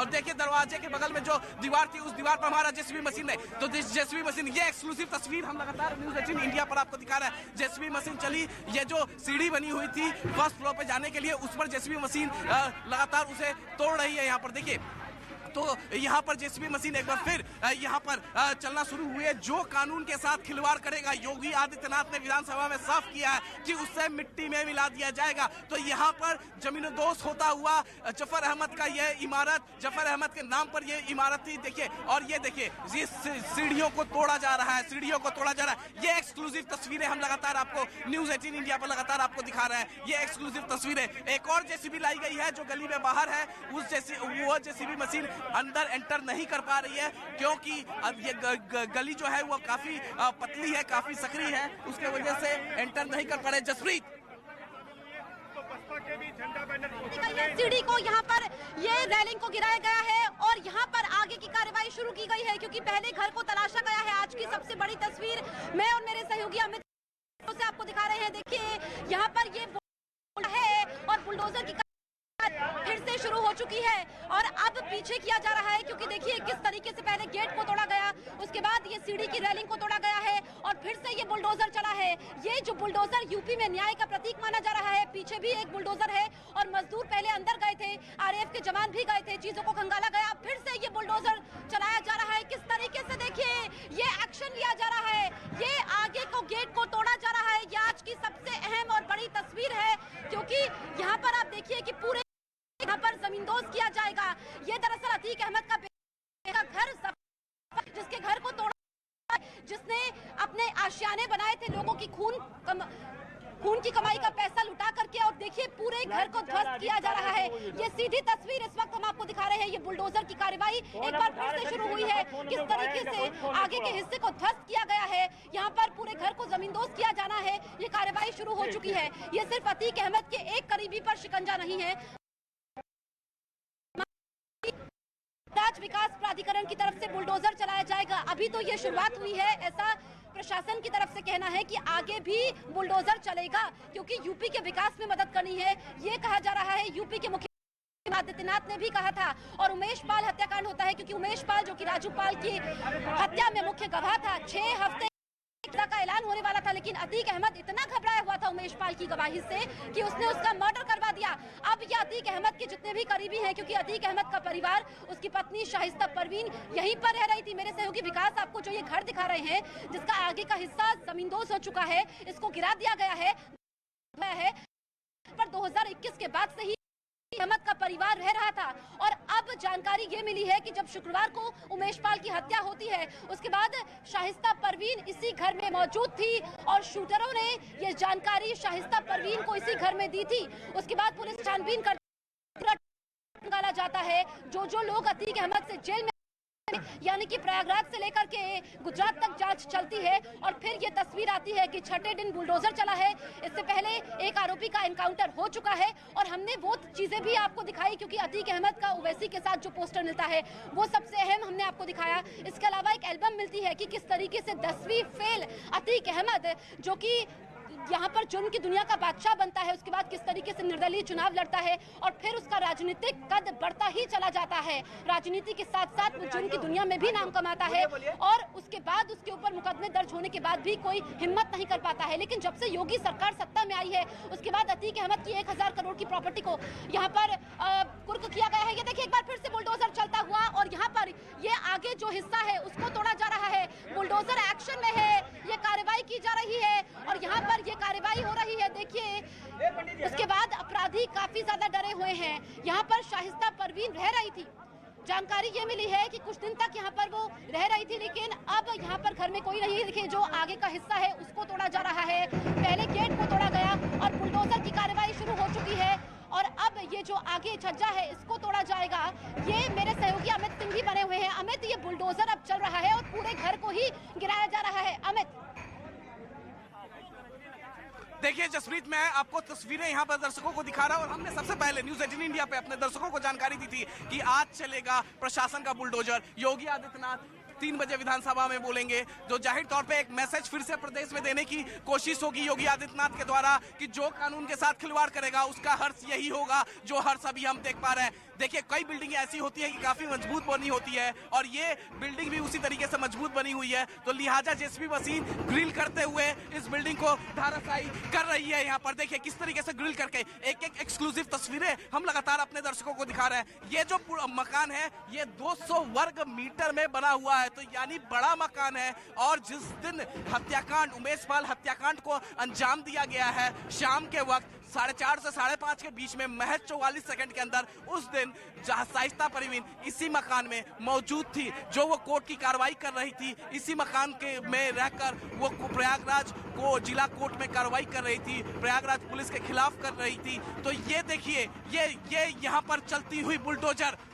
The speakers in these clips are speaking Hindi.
और देखिए दरवाजे के बगल में जो दीवार थी उस दीवार पर हमारा जेसीबी मशीन है। तो जेसीबी मशीन, ये एक्सक्लूसिव तस्वीर हम लगातार न्यूज़ 18 इंडिया पर आपको दिखा रहे हैं। जेसीबी मशीन चली, ये जो सीढ़ी बनी हुई थी फर्स्ट फ्लोर पे जाने के लिए, उस पर जेसीबी मशीन लगातार उसे तोड़ रही है। यहाँ पर देखिए, तो यहाँ पर जेसीबी मशीन एक बार फिर यहाँ पर चलना शुरू हुई है। जो कानून के साथ खिलवाड़ करेगा, योगी आदित्यनाथ ने विधानसभा में साफ किया है कि उसे मिट्टी में मिला दिया जाएगा। तो यहाँ पर जमीनदोज होता हुआ जफर अहमद का ये इमारत, जफर अहमद के नाम पर ये इमारत थी। देखिए, और ये देखिए, ये सीढ़ियों को तोड़ा जा रहा है, सीढ़ियों को तोड़ा जा रहा है। ये एक्सक्लूसिव तस्वीरें हम लगातार आपको न्यूज़ 18 इंडिया पर लगातार आपको दिखा रहे हैं। ये एक्सक्लूसिव तस्वीरें, एक और जेसीबी लाई गई है जो गली में बाहर है। वो जेसीबी मशीन अंदर एंटर नहीं कर पा रही है क्योंकि ये गली जो है वो काफी पतली है, काफी सकरी है, उसके वजह से एंटर नहीं कर पा रहे। जसप्रीत, सीढ़ी को यहाँ पर ये रेलिंग को गिराया गया है और यहाँ पर आगे की कार्रवाई शुरू की गई है क्योंकि पहले घर को तलाशा गया है। आज की सबसे बड़ी तस्वीर मैं और मेरे सहयोगी अमित से आपको दिखा रहे हैं। देखिए, यहाँ पर ये है और बुलडोजर की फिर से शुरू हो चुकी है और अब पीछे किया जा रहा है क्योंकि देखिए किस तरीके से पहले गेट को तोड़ा गया, उसके बाद ये सीढ़ी की रेलिंग को तोड़ा गया है और फिर से ये बुलडोजर चला है। ये जो बुलडोजर यूपी में न्याय का प्रतीक माना जा रहा है। पीछे भी एक बुलडोजर है और मजदूर पहले अंदर गए थे, आरएएफ के जवान भी गए थे, चीजों को खंगाला गया। फिर से ये बुलडोजर चलाया जा रहा है। किस तरीके से देखिए ये एक्शन लिया जा रहा है, ये आगे को गेट को तोड़ा जा रहा है। ये आज की सबसे अहम और बड़ी तस्वीर है क्योंकि यहाँ पर आप देखिए कि पूरे यहाँ पर जमींदोज किया जाएगा। ये दरअसल अतीक अहमद का घर, जिसके घर को तोड़ा, जिसने अपने आशियाने बनाए थे, लोगों की खून की कमाई का पैसा लुटा करके, और देखिए पूरे घर को ध्वस्त किया जा रहा है। ये सीधी तस्वीर इस वक्त हम आपको दिखा रहे हैं। ये बुलडोजर की कार्रवाई एक बार फिर से शुरू हुई है। किस तरीके से आगे के हिस्से को ध्वस्त किया गया है, यहाँ पर पूरे घर को जमींदोज किया जाना है। ये कार्रवाई शुरू हो चुकी है। ये सिर्फ अतीक अहमद के एक करीबी पर शिकंजा नहीं है, राज्य विकास प्राधिकरण की तरफ से बुलडोजर चलाया जाएगा। अभी तो ये शुरुआत हुई है, ऐसा प्रशासन की तरफ से कहना है कि आगे भी बुलडोजर चलेगा क्योंकि यूपी के विकास में मदद करनी है, ये कहा जा रहा है। यूपी के मुख्यमंत्री आदित्यनाथ ने भी कहा था और उमेश पाल हत्याकांड होता है क्योंकि उमेश पाल जो कि राजू पाल की हत्या में मुख्य गवाह था, 6 हफ्ते का ऐलान होने वाला था, लेकिन अतीक अहमद इतना घबराया हुआ था उमेश पाल की गवाही से कि उसने उसका मर्डर करवा दिया। अब ये अतीक अहमद के जितने भी करीबी हैं, क्योंकि अतीक अहमद का परिवार, उसकी पत्नी शाहिस्ता परवीन यहीं पर रह रही थी। मेरे सहयोगी विकास आपको जो ये घर दिखा रहे हैं जिसका आगे का हिस्सा जमींदोज हो चुका है, इसको गिरा दिया गया है पर 2021 के बाद से ही अहमद का परिवार रह रहा था। और अब जानकारी ये मिली है कि जब शुक्रवार को उमेश पाल की हत्या होती है, उसके बाद शाहिस्ता परवीन इसी घर में मौजूद थी और शूटरों ने ये जानकारी शाहिस्ता परवीन को इसी घर में दी थी। उसके बाद पुलिस छानबीन कर निकाला जाता है। जो लोग अतीक अहमद से जेल में यानी कि प्रयागराज से लेकर के गुजरात तक जांच चलती है और फिर ये तस्वीर आती है कि छठे दिन बुलडोजर चला है। इससे पहले एक आरोपी का एनकाउंटर हो चुका है और हमने वो चीजें भी आपको दिखाई क्योंकि अतीक अहमद का ओवैसी के साथ जो पोस्टर मिलता है वो सबसे अहम हमने आपको दिखाया। इसके अलावा एक एल्बम मिलती है कि किस तरीके से 10वीं फेल अतीक अहमद जो कि यहाँ पर जुर्म की दुनिया का बादशाह बनता है, उसके बाद किस तरीके से निर्दलीय चुनाव लड़ता है और फिर उसका राजनीतिक कद बढ़ता ही चला जाता है। राजनीति के साथ साथ वो जुर्म की दुनिया में भी नाम कमाता है और उसके बाद उसके ऊपर मुकदमे दर्ज होने के बाद भी कोई हिम्मत नहीं कर पाता है। लेकिन जब से योगी सरकार सत्ता में आई है उसके बाद अतीक अहमद की 1000 करोड़ की प्रॉपर्टी को यहाँ पर कुर्क किया गया है। ये देखिए एक बार फिर से बुलडोजर चलता हुआ और यहाँ पर ये आगे जो हिस्सा है उसको तोड़ा जा रहा है। बुलडोजर एक्शन में है, ये कार्रवाई की जा रही है और यहाँ पर ये कार्रवाई हो रही है। देखिए उसके बाद अपराधी काफी ज्यादा डरे हुए हैं। यहाँ पर शाहिस्ता परवीन रह रही थी, जानकारी ये मिली है कि कुछ दिन तक यहाँ पर वो रह रही थी, लेकिन अब यहाँ पर घर में कोई नहीं। देखिए जो आगे का हिस्सा है उसको तोड़ा जा रहा है, पहले गेट को तोड़ा गया और बुलडोजर की कार्रवाई शुरू हो चुकी है और अब ये जो आगे छज्जा है इसको तोड़ा जाएगा। ये मेरे सहयोगी अमित सिंह भी बने हुए हैं। अमित, ये बुलडोजर अब चल रहा है और पूरे घर को ही गिराया जा रहा है। अमित, देखिए जसप्रीत, मैं आपको तस्वीरें यहाँ पर दर्शकों को दिखा रहा हूँ और हमने सबसे पहले न्यूज़ 18 इंडिया पे अपने दर्शकों को जानकारी दी थी कि आज चलेगा प्रशासन का बुलडोजर। योगी आदित्यनाथ 3 बजे विधानसभा में बोलेंगे, जो जाहिर तौर पे एक मैसेज फिर से प्रदेश में देने की कोशिश होगी योगी आदित्यनाथ के द्वारा कि जो कानून के साथ खिलवाड़ करेगा उसका हर्ष यही होगा जो हर्ष अभी हम देख पा रहे हैं। देखिए कई बिल्डिंगें ऐसी होती है कि काफी मजबूत बनी होती है और ये बिल्डिंग भी उसी तरीके से मजबूत बनी हुई है, तो लिहाजा जेसीबी मशीन ग्रिल करते हुए इस बिल्डिंग को धाराशायी कर रही है। यहाँ पर देखिए किस तरीके से ग्रिल करके एक एक एक्सक्लूसिव तस्वीरें हम लगातार अपने दर्शकों को दिखा रहे हैं। ये जो मकान है ये 200 वर्ग मीटर में बना हुआ है, तो यानी बड़ा मकान है। और जिस दिन हत्याकांड, उमेश पाल हत्याकांड को अंजाम दिया गया है शाम के वक्त 4:30 से 5:30 के बीच में महज 44 सेकंड के अंदर, उस दिन जहां शाइस्ता परवीन इसी मकान में मौजूद थी, जो वो कोर्ट की कार्रवाई कर रही थी, इसी मकान के में रहकर वो प्रयागराज को जिला कोर्ट में कार्रवाई कर रही थी, प्रयागराज पुलिस के खिलाफ कर रही थी। तो ये देखिए ये यहाँ पर चलती हुई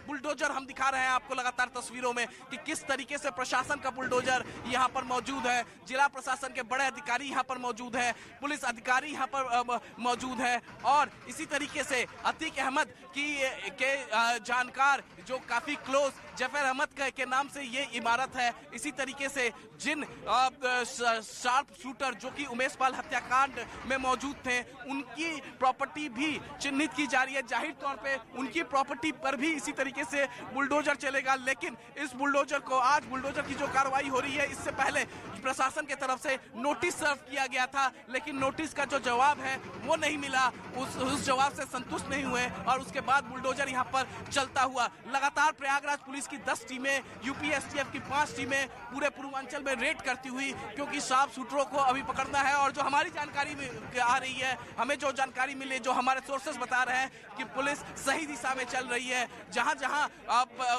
बुलडोजर हम दिखा रहे हैं आपको लगातार तस्वीरों में कि किस तरीके से प्रशासन का बुलडोजर यहाँ पर मौजूद है, जिला प्रशासन के बड़े अधिकारी यहाँ पर मौजूद है, पुलिस अधिकारी यहाँ पर मौजूद है। और इसी तरीके से अतीक अहमद के जानकार जो काफी क्लोज जफर अहमद के नाम से ये इमारत है, इसी तरीके से जिन शार्प शूटर जो कि उमेश पाल हत्याकांड में मौजूद थे उनकी प्रॉपर्टी भी चिन्हित की जा रही है। जाहिर तौर पे उनकी प्रॉपर्टी पर भी इसी तरीके से बुलडोजर चलेगा, लेकिन इस बुलडोजर को आज बुलडोजर की जो कार्रवाई हो रही है इससे पहले प्रशासन की तरफ से नोटिस सर्व किया गया था, लेकिन नोटिस का जो जवाब है वो नहीं मिला, उस जवाब से संतुष्ट नहीं हुए और उसके बाद बुलडोजर यहाँ पर चलता हुआ लगातार प्रयागराज पुलिस की 10 टीमें, यूपी एसटीएफ की 5 टीमें पूरे पूर्वांचल में रेड करती हुई, क्योंकि शार्प शूटरों को अभी पकड़ना है। और जो हमारी जानकारी में आ रही है, हमें जो जानकारी मिली, जो हमारे सोर्सेस बता रहे हैं कि पुलिस सही दिशा में चल रही है। जहां जहां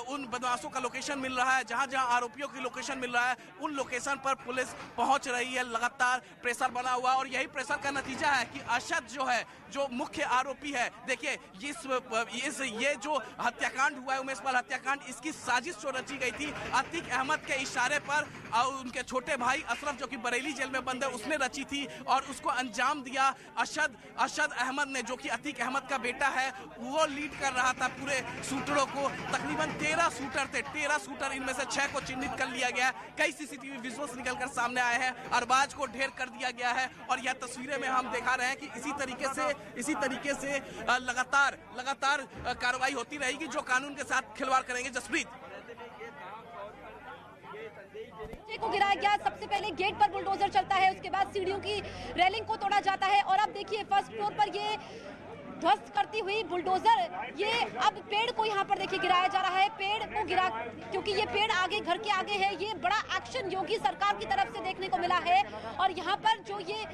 उन बदमाशों का लोकेशन मिल रहा है, जहां जहां आरोपियों की लोकेशन मिल रहा है, उन लोकेशन पर पुलिस पहुंच रही है। लगातार प्रेशर बना हुआ और यही प्रेशर का नतीजा है कि अशद जो है, जो मुख्य आरोपी है, देखिए ये जो हत्याकांड हुआ है, उमेश पाल हत्याकांड, इसकी साजिश जो रची गई थी अतीक अहमद के इशारे पर और उनके छोटे भाई अशरफ जो कि बरेली जेल में बंद है उसने रची थी और उसको अंजाम दिया अशद अहमद ने, जो कि अतीक अहमद का बेटा है। वो लीड कर रहा था पूरे शूटरों को। तकरीबन 13 शूटर थे, 13 शूटर, इनमें से 6 को चिन्हित कर लिया गया। कई सीसीटीवी विजुअल्स निकलकर सामने आए हैं, अरबाज को ढेर कर दिया गया है और यह तस्वीरें में हम दिखा रहे हैं कि इसी तरीके से लगातार कार्रवाई होती रहेगी जो कानून के साथ खिलवाड़ करेंगे। जसप्रीत को गिराया गया, सबसे पहले गेट पर बुलडोजर चलता है, उसके बाद सीढ़ियों की रेलिंग को तोड़ा जाता है और अब देखिए फर्स्ट फ्लोर पर ये ध्वस्त करती हुई बुलडोजर, ये अब पेड़ को यहाँ पर देखिए गिराया जा रहा है। पेड़ को गिरा, क्योंकि ये पेड़ आगे घर के आगे है। ये बड़ा एक्शन योगी सरकार की तरफ से देखने को मिला है। और यहाँ पर जो ये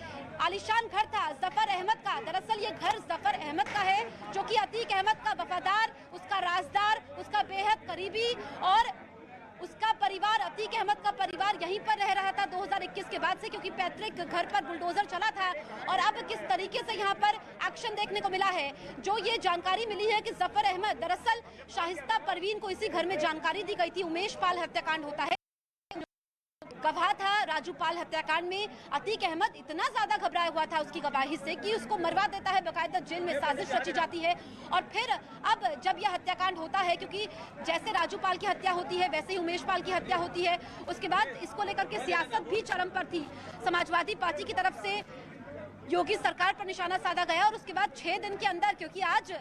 आलिशान घर था जफर अहमद का, दरअसल ये घर जफर अहमद का है, जो कि अतीक अहमद का वफादार, उसका राजदार, उसका बेहद करीबी और उसका परिवार, अतीक अहमद का परिवार यहीं पर रह रहा था 2021 के बाद से, क्योंकि पैतृक घर पर बुलडोजर चला था। और अब किस तरीके से यहाँ पर एक्शन देखने को मिला है, जो ये जानकारी मिली है कि जफर अहमद, दरअसल शाइस्ता परवीन को इसी घर में जानकारी दी गई थी उमेश पाल हत्याकांड होता है, गवाह था राजू पाल हत्याकांड में। अतीक अहमद इतना ज्यादा घबराया हुआ था उसकी गवाही से कि उसको मरवा देता है, बकायदा जेल में साजिश रची जाती है। और फिर अब जब यह हत्याकांड होता है, क्योंकि जैसे राजू पाल की हत्या होती है वैसे ही उमेश पाल की हत्या होती है, उसके बाद इसको लेकर के सियासत भी चरम पर थी। समाजवादी पार्टी की तरफ से योगी सरकार पर निशाना साधा गया और उसके बाद 6 दिन के अंदर, क्योंकि आज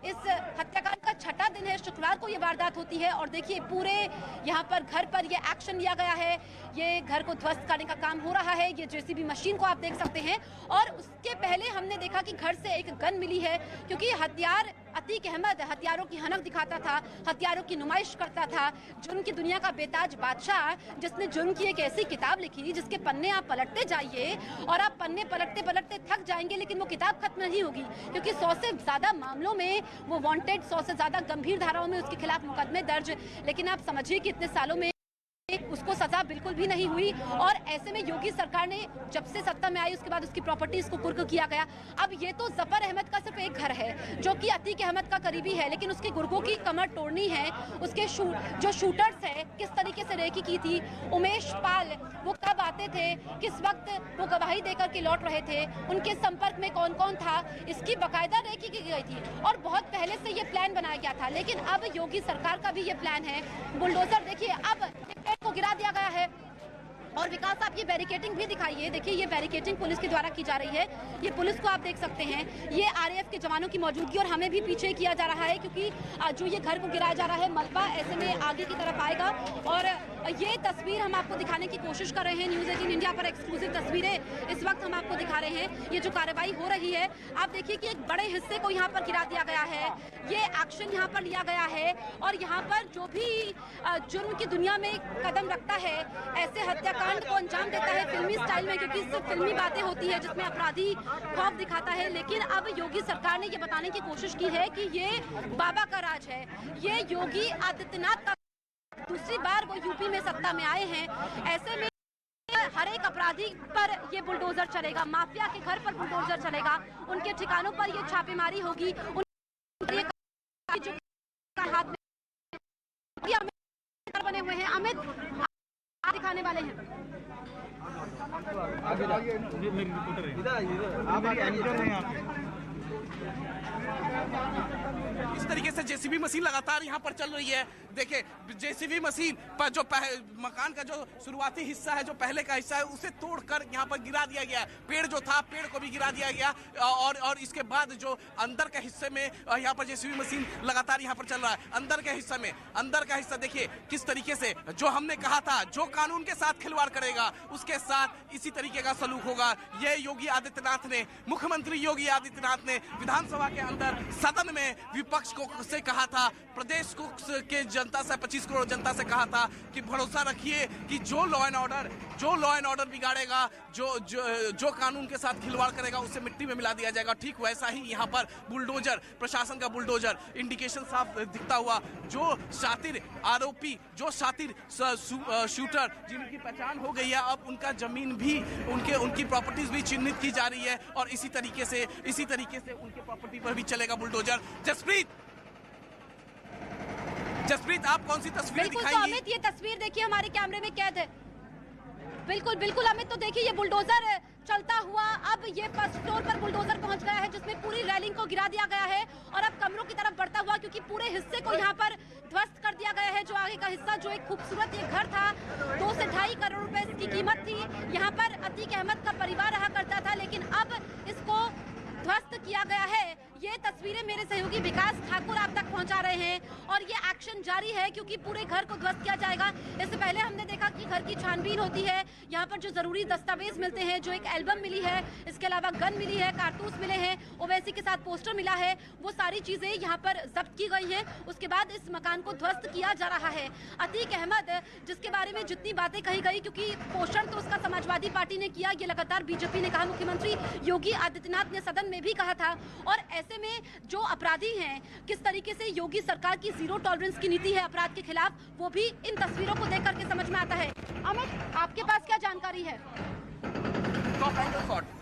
इस हत्याकांड का 6ठा दिन है, शुक्रवार को ये वारदात होती है और देखिए पूरे यहाँ पर घर पर ये एक्शन लिया गया है। ये घर को ध्वस्त करने का काम हो रहा है, ये जेसीबी मशीन को आप देख सकते हैं। और उसके पहले हमने देखा कि घर से एक गन मिली है, क्योंकि हथियार अतीक अहमद हथियारों की हनक दिखाता था, हथियारों की नुमाइश करता था। जुर्म की दुनिया का बेताज बादशाह, जिसने जुर्म की एक ऐसी किताब लिखी जिसके पन्ने आप पलटते जाइए और आप पन्ने पलटते पलटते थक जाएंगे, लेकिन वो किताब खत्म नहीं होगी, क्योंकि 100 से ज्यादा मामलों में वो वांटेड, 100 से ज्यादा गंभीर धाराओं में उसके खिलाफ मुकदमे दर्ज। लेकिन आप समझिए कि इतने सालों में उसको सजा बिल्कुल भी नहीं हुई। और ऐसे में योगी सरकार ने जब से सत्ता में आई उसके बाद उसकी प्रॉपर्टीज को कुर्क किया गया। अब ये तो जफर अहमद का सिर्फ एक घर है जो कि अतीक अहमद का करीबी है, लेकिन उसके गुर्गों की कमर तोड़नी है। उसके जो शूटर्स है किस तरीके से रेकी की थी, उमेश पाल वो कब आते थे, किस वक्त वो गवाही देकर के लौट रहे थे, उनके संपर्क में कौन कौन था, इसकी बाकायदा रेकी की गई थी और बहुत पहले से ये प्लान बनाया गया था। लेकिन अब योगी सरकार का भी ये प्लान है। बुलडोजर देखिए, अब पेड़ को गिरा दिया गया है और विकास आप ये बैरिकेडिंग भी दिखाइए। देखिए ये बैरिकेडिंग पुलिस के द्वारा की जा रही है। ये पुलिस को आप देख सकते हैं, ये आरएएफ के जवानों की मौजूदगी, और हमें भी पीछे किया जा रहा है क्योंकि जो ये घर को गिराया जा रहा है मलबा ऐसे में आगे की तरफ आएगा। और ये तस्वीर हम आपको दिखाने की कोशिश कर रहे हैं, न्यूज़ 18 इंडिया पर एक्सक्लूसिव तस्वीरें इस वक्त हम आपको दिखा रहे हैं। ये जो कार्रवाई हो रही है, आप देखिए कि एक बड़े हिस्से को यहाँ पर गिरा दिया गया है, ये एक्शन यहाँ पर लिया गया है। और यहाँ पर जो भी जुर्म की दुनिया में कदम रखता है, ऐसे हत्याकांड को अंजाम देता है फिल्मी स्टाइल में, क्योंकि इससे फिल्मी बातें होती है जिसमें अपराधी खौफ दिखाता है। लेकिन अब योगी सरकार ने ये बताने की कोशिश की है कि ये बाबा का राज है, ये योगी आदित्यनाथ का दूसरी बार वो यूपी में सत्ता में आए हैं। ऐसे में हर एक अपराधी पर ये बुलडोजर चलेगा, माफिया के घर पर बुलडोजर चलेगा, उनके ठिकानों पर ये छापेमारी होगी। हाथ में बने हुए हैं, अमित दिखाने वाले हैं। इस तरीके से जेसीबी मशीन लगातार यहाँ पर चल रही है। देखिए जेसीबी मशीन पर जो मकान का जो शुरुआती हिस्सा है, जो पहले का हिस्सा है, उसे तोड़कर यहाँ पर गिरा दिया गया। पेड़ जो था, पेड़ को भी गिरा दिया गया। और इसके बाद जो अंदर के हिस्से में यहाँ पर जेसीबी मशीन लगातार यहाँ पर चल रहा है। अंदर के हिस्से में, अंदर का हिस्सा देखिए किस तरीके से, जो हमने कहा था, जो कानून के साथ खिलवाड़ करेगा उसके साथ इसी तरीके का सलूक होगा। ये योगी आदित्यनाथ ने, मुख्यमंत्री योगी आदित्यनाथ ने विधानसभा के अंदर सदन में विपक्ष को से कहा था, प्रदेश को के जनता से, 25 करोड़ जनता से कहा था कि भरोसा रखिए कि जो लॉ एंड ऑर्डर बिगाड़ेगा, जो कानून के साथ खिलवाड़ करेगा, उसे मिट्टी में मिला दिया जाएगा। ठीक वैसा ही यहाँ पर बुलडोजर, प्रशासन का बुलडोजर, इंडिकेशन साफ दिखता हुआ, जो शातिर आरोपी, जो शातिर शूटर जिनकी पहचान हो गई है, अब उनका जमीन भी, उनकी प्रॉपर्टीज भी चिन्हित की जा रही है। और इसी तरीके से उनके प्रॉपर्टी पर भी चलेगा बुलडोजर। जसप्रीत आप कौन सी तस्वीर दिखाएंगी? तो अमित ये तस्वीर देखिए हमारे कैमरे में कैद है। बिल्कुल अमित, तो देखिए ये बुलडोजर चलता हुआ अब ये फर्स्ट फ्लोर पर बुलडोजर पहुंच गया है, जिसमें पूरी रेलिंग को गिरा दिया गया है और अब कमरों की तरफ बढ़ता हुआ, क्योंकि पूरे हिस्से को यहाँ पर ध्वस्त कर दिया गया है। जो आगे का हिस्सा, जो एक खूबसूरत ये घर था, 2 से 2.5 करोड़ रुपए इसकी कीमत थी। यहाँ पर अतीक अहमद का परिवार रहा करता था, लेकिन अब इसको ध्वस्त किया गया है। ये तस्वीरें मेरे सहयोगी विकास ठाकुर आप तक पहुंचा रहे हैं और ये एक्शन जारी है क्योंकि पूरे घर को ध्वस्त किया जाएगा। इससे पहले हमने देखा कि घर की छानबीन होती है, यहाँ पर जो जरूरी दस्तावेज मिलते हैं, जो एक एल्बम मिली है, इसके अलावा गन मिली है, कारतूस मिले हैं, ओवैसी के साथ पोस्टर मिला है, वो सारी चीजें यहाँ पर जब्त की गई हैं। उसके बाद इस मकान को ध्वस्त किया जा रहा है। अतीक अहमद, जिसके बारे में जितनी बातें कही गई, क्योंकि पोषण तो उसका समाजवादी पार्टी ने किया, ये लगातार बीजेपी ने कहा, मुख्यमंत्री योगी आदित्यनाथ ने सदन में भी कहा था। और ऐसे में जो अपराधी हैं, किस तरीके से योगी सरकार की जीरो टॉलरेंस की नीति है अपराध के खिलाफ, वो भी इन तस्वीरों को देख करके समझ में आता है। अमित, आपके पास क्या जानकारी है? टॉप एंगल शॉट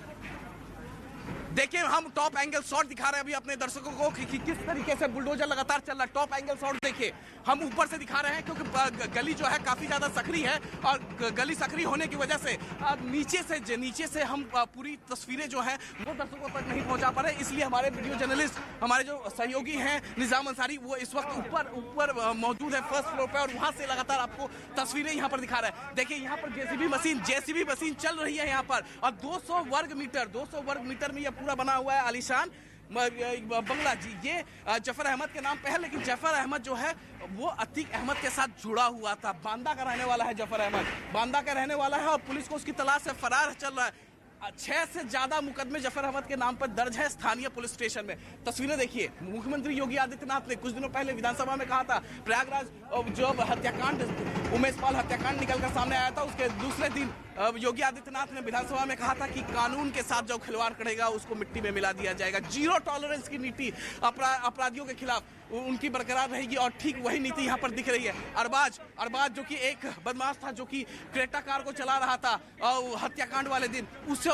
देखिए, हम टॉप एंगल शॉट दिखा रहे हैं अभी अपने दर्शकों को कि किस तरीके से बुलडोजर लगातार चल रहा है। टॉप एंगल शॉट देखिए, हम ऊपर से दिखा रहे हैं क्योंकि गली जो है काफी ज्यादा सकरी है और गली सकरी होने की वजह से नीचे से हम पूरी तस्वीरें जो है वो दर्शकों तक नहीं पहुंचा पा रहे। इसलिए हमारे वीडियो जर्नलिस्ट, हमारे जो सहयोगी हैं निजाम अंसारी, वो इस वक्त ऊपर मौजूद है फर्स्ट फ्लोर पर और वहां से लगातार आपको तस्वीरें यहाँ पर दिखा रहे हैं। देखिए यहाँ पर जेसीबी मशीन चल रही है यहाँ पर, और 200 वर्ग मीटर में यह पूरा बना हुआ है आलीशान बंगला। जी, ये जफर अहमद के नाम पे है, लेकिन जफर अहमद जो है वो अतीक अहमद के साथ जुड़ा हुआ था। बांदा का रहने वाला है जफर अहमद, बांदा का रहने वाला है और पुलिस को उसकी तलाश से फरार चल रहा है। 6 से ज्यादा मुकदमे जफर अहमद के नाम पर दर्ज है स्थानीय पुलिस स्टेशन में। तस्वीरें देखिए, मुख्यमंत्री योगी आदित्यनाथ ने कुछ दिनों पहले विधानसभा में कहा था, प्रयागराज जो हत्याकांड, उमेश पाल हत्याकांड निकलकर सामने आया था, उसके दूसरे दिन योगी आदित्यनाथ ने विधानसभा में कहा था कि कानून के साथ जो खिलवाड़ करेगा उसको मिट्टी में मिला दिया जाएगा। जीरो टॉलरेंस की नीति अपराधियों के खिलाफ उनकी बरकरार रहेगी और ठीक वही नीति यहाँ पर दिख रही है। अरबाज जो कि एक बदमाश था, जो कि क्रेटा कार को चला रहा था और हत्याकांड वाले दिन उसे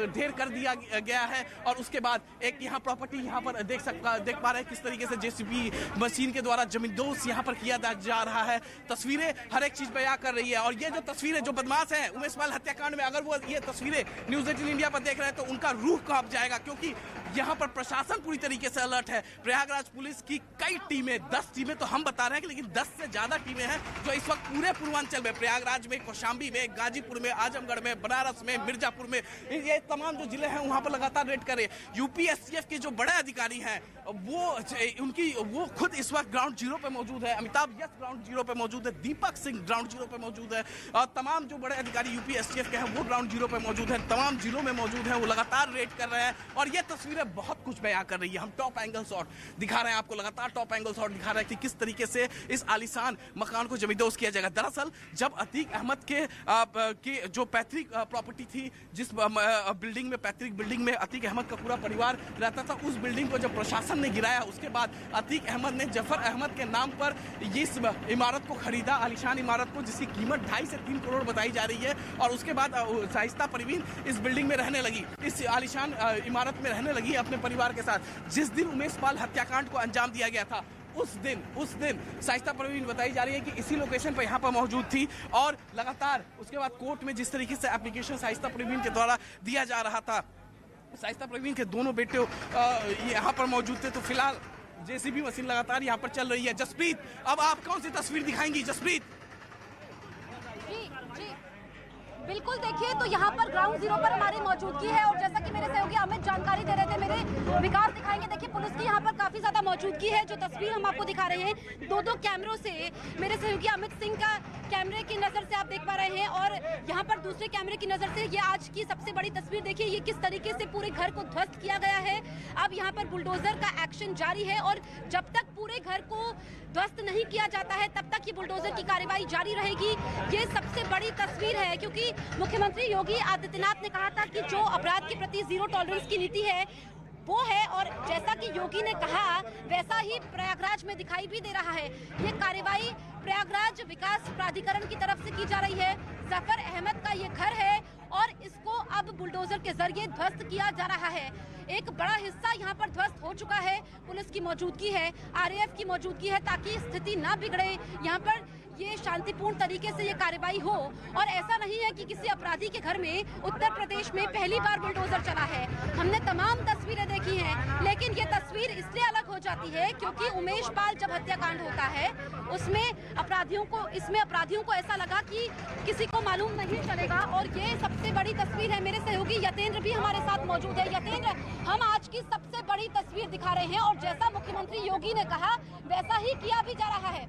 ढेर कर दिया गया है। और उसके बाद एक यहाँ प्रॉपर्टी यहाँ पर देख पा रहे हैं किस तरीके से जेसीबी मशीन के द्वारा जमींदोज यहाँ पर किया जा रहा है। तस्वीरें हर एक चीज बयां कर रही है। और ये जो तस्वीरें, जो बदमाश है उमेश पाल हत्याकांड में, अगर वो ये तस्वीरें न्यूज़ 18 इंडिया पर देख रहे हैं तो उनका रूह कांप जाएगा, क्योंकि यहाँ पर प्रशासन पूरी तरीके से अलर्ट है। प्रयागराज पुलिस की कई टीमें, 10 टीमें तो हम बता रहे हैं, लेकिन 10 से ज्यादा टीमें हैं जो इस वक्त पूरे पूर्वांचल में, प्रयागराज में, कौशाम्बी में, गाजीपुर में, आजमगढ़ में, बनारस में, मिर्जापुर में, ये तमाम जो जिले हैं वहां पर लगातार रेड कर रहे हैं। यूपीएससीएफ के जो बड़े अधिकारी हैं वो खुद इस वक्त ग्राउंड जीरो पे मौजूद है। अमिताभ यस ग्राउंड जीरो पे मौजूद है, दीपक सिंह ग्राउंड जीरो पे मौजूद है, और तमाम जो बड़े अधिकारी यूपीएससीएफ के हैं वो ग्राउंड जीरो पे मौजूद है, तमाम जिलों में मौजूद है, वो लगातार रेड कर रहे हैं। और ये तस्वीरें बहुत कुछ बयां कर रही है। हम टॉप एंगल शॉट दिखा रहे हैं आपको, लगातार टॉप एंगल शॉट दिखा रहे हैं कि किस तरीके से इस आलीशान मकान को जमींदोज किया जाएगा। दरअसल जब अतीक अहमद के जो पैतृक प्रॉपर्टी थी, जिस बिल्डिंग में, पैतृक बिल्डिंग में अतीक अहमद का पूरा परिवार रहता था, उस बिल्डिंग को जब प्रशासन ने गिराया, उसके बाद अतीक अहमद ने जफर अहमद के नाम पर इस इमारत को खरीदा, आलीशान इमारत को, जिसकी कीमत 2.5 से 3 करोड़ बताई जा रही है। और उसके बाद शाइस्ता परवीन इस बिल्डिंग में रहने लगी, इस आलीशान इमारत में रहने लगी अपने परिवार के साथ। जिस दिन उमेश पाल हत्याकांड को अंजाम दिया गया था, उस दिन शाइस्ता परवीन बताई जा रही है कि इसी लोकेशन पर यहाँ पर मौजूद थी। और लगातार उसके बाद कोर्ट में जिस तरीके से एप्लीकेशन शाइस्ता परवीन के द्वारा दिया जा रहा था, शाइस्ता परवीन के दोनों बेटे यहाँ पर मौजूद थे। तो फिलहाल जेसीबी मशीन लगातार यहाँ पर चल रही है। जसप्रीत, अब आप कौन सी तस्वीर दिखाएंगी? जसप्रीत जी बिल्कुल, देखिए तो यहाँ पर ग्राउंड जीरो पर हमारी मौजूदगी है, और जैसा कि मेरे सहयोगी अमित जानकारी दे रहे थे, मेरे विकास दिखाएंगे। देखिए पुलिस की यहाँ पर काफी ज्यादा मौजूदगी है। जो तस्वीर हम आपको दिखा रहे हैं 2-2 कैमरों से, मेरे सहयोगी अमित सिंह का कैमरे की नजर से आप देख पा रहे हैं, और यहाँ पर दूसरे कैमरे की नजर से ये आज की सबसे बड़ी तस्वीर देखिए, ये किस तरीके से पूरे घर को ध्वस्त किया गया है। अब यहाँ पर बुलडोजर का एक्शन जारी है, और जब तक पूरे घर को ध्वस्त नहीं किया जाता है तब तक ये बुलडोजर की कार्रवाई जारी रहेगी। ये सबसे बड़ी तस्वीर है, क्योंकि मुख्यमंत्री योगी आदित्यनाथ ने कहा था कि जो अपराध के प्रति जीरो टॉलरेंस की नीति है वो है, और जैसा कि योगी ने कहा वैसा ही प्रयागराज में दिखाई भी दे रहा है। ये कार्रवाई प्रयागराज विकास प्राधिकरण की तरफ से की जा रही है। जफर अहमद का ये घर है और इसको अब बुलडोजर के जरिए ध्वस्त किया जा रहा है। एक बड़ा हिस्सा यहाँ पर ध्वस्त हो चुका है। पुलिस की मौजूदगी है, आरएएफ की मौजूदगी है, ताकि स्थिति न बिगड़े, यहाँ पर ये शांतिपूर्ण तरीके से ये कार्रवाई हो। और ऐसा नहीं है कि किसी अपराधी के घर में उत्तर प्रदेश में पहली बार बुलडोजर चला है। हमने तमाम तस्वीरें देखी हैं, लेकिन ये तस्वीर इसलिए अलग हो जाती है क्योंकि उमेश पाल जब हत्याकांड होता है इसमें अपराधियों को ऐसा लगा कि किसी को मालूम नहीं चलेगा। और ये सबसे बड़ी तस्वीर है। मेरे सहयोगी यतेंद्र भी हमारे साथ मौजूद है। यतेंद्र, हम आज की सबसे बड़ी तस्वीर दिखा रहे हैं, और जैसा मुख्यमंत्री योगी ने कहा वैसा ही किया भी जा रहा है।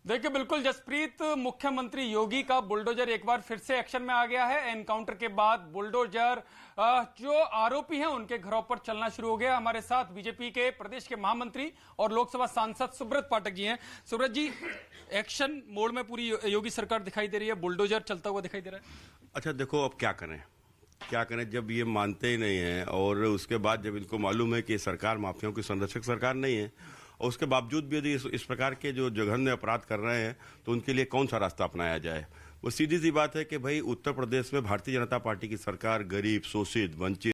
देखिए बिल्कुल जसप्रीत, मुख्यमंत्री योगी का बुलडोजर एक बार फिर से एक्शन में आ गया है। एनकाउंटर के बाद बुलडोजर जो आरोपी हैं उनके घरों पर चलना शुरू हो गया। हमारे साथ बीजेपी के प्रदेश के महामंत्री और लोकसभा सांसद सुब्रत पाठक जी हैं। सुब्रत जी, एक्शन मोड में पूरी योगी सरकार दिखाई दे रही है, बुलडोजर चलता हुआ दिखाई दे रहा है। अच्छा देखो, अब क्या करें जब ये मानते ही नहीं है, और उसके बाद जब इनको मालूम है कि सरकार माफियाओं की संरक्षक सरकार नहीं है, और उसके बावजूद भी यदि इस प्रकार के जो जघन्य अपराध कर रहे हैं तो उनके लिए कौन सा रास्ता अपनाया जाए। वो सीधी सी बात है कि भाई उत्तर प्रदेश में भारतीय जनता पार्टी की सरकार गरीब, शोषित, वंचित